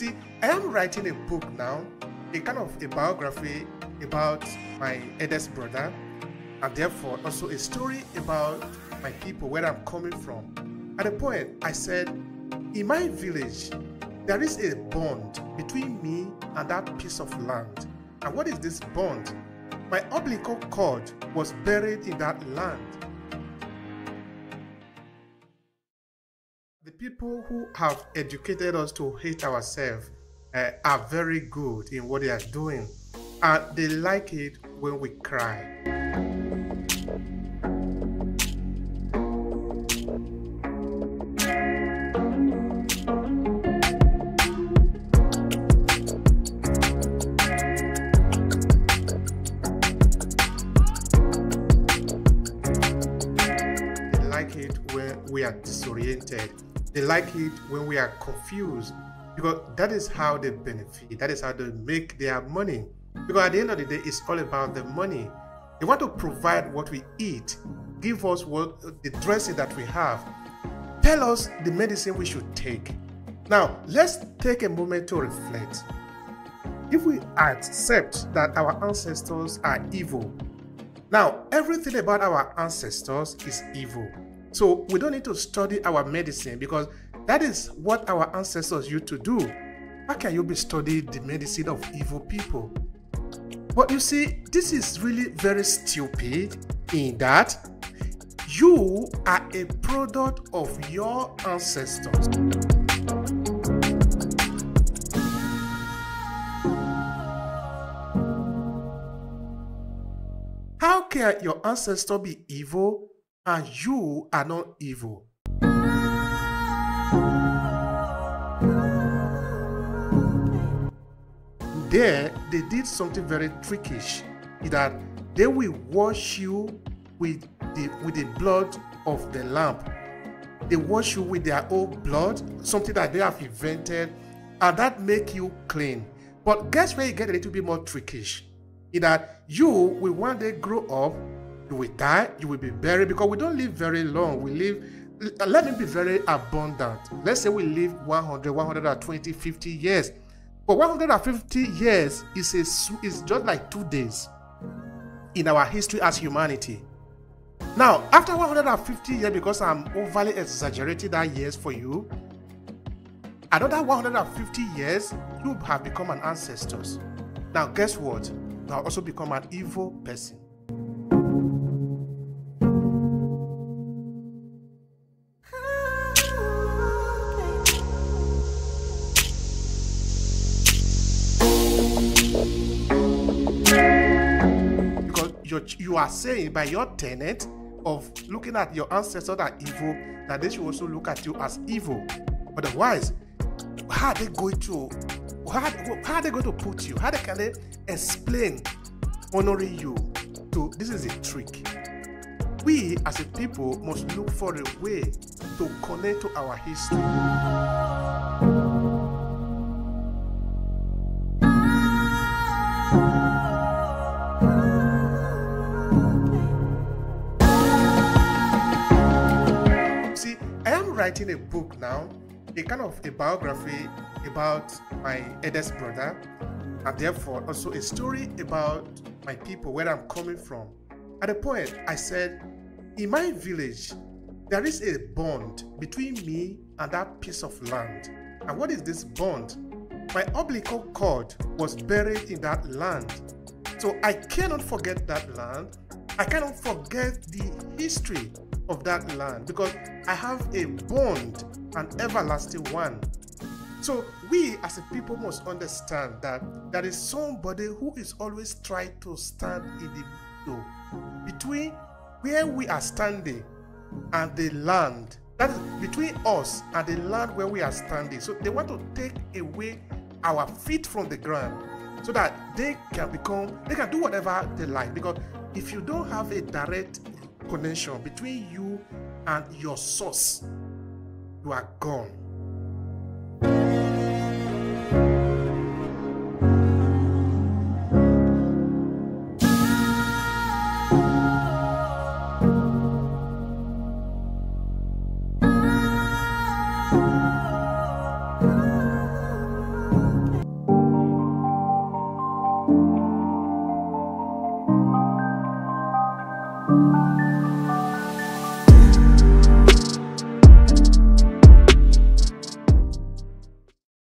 see, I am writing a book now, a kind of a biography about my eldest brother, and therefore also a story about my people, where I'm coming from. At the point, I said, in my village, there is a bond between me and that piece of land. And what is this bond? My umbilical cord was buried in that land. The people who have educated us to hate ourselves are very good in what they are doing, and they like it when we cry. They like it when we are disoriented. They like it when we are confused, because that is how they benefit. That is how they make their money. Because at the end of the day, it's all about the money. They want to provide what we eat, give us what the dressing that we have, tell us the medicine we should take. Now, let's take a moment to reflect. If we accept that our ancestors are evil, now everything about our ancestors is evil. So we don't need to study our medicine, because that is what our ancestors used to do. How can you be studying the medicine of evil people? But you see, this is really very stupid in that you are a product of your ancestors. How can your ancestor be evil and you are not evil? There, they did something very trickish, is that they will wash you with the blood of the lamb. They wash you with their own blood, something that they have invented, and that make you clean. But guess where you get a little bit more trickish? Is that you will one day grow up, you will die, you will be buried, because we don't live very long. We live, let it be very abundant. Let's say we live 100, 120, 50 years. But 150 years is just like 2 days in our history as humanity. Now, after 150 years, because I'm overly exaggerating that years for you, another 150 years, you have become an ancestor. Now, guess what? You have also become an evil person. You are saying by your tenet of looking at your ancestors that are evil, that they should also look at you as evil. Otherwise, how are they going to put you? How can they explain honoring you? So this is a trick. We as a people must look for a way to connect to our history. Writing a book now, a kind of a biography about my eldest brother, and therefore also a story about my people, where I'm coming from. At the point, I said, in my village, there is a bond between me and that piece of land. And what is this bond? My umbilical cord was buried in that land. So I cannot forget that land. I cannot forget the history of that land, because I have a bond, an everlasting one. So we as a people must understand that there is somebody who is always trying to stand in the middle between where we are standing and the land. That is between us and the land where we are standing. So they want to take away our feet from the ground so that they can do whatever they like. Because if you don't have a direct connection between you and your source, you are gone. you.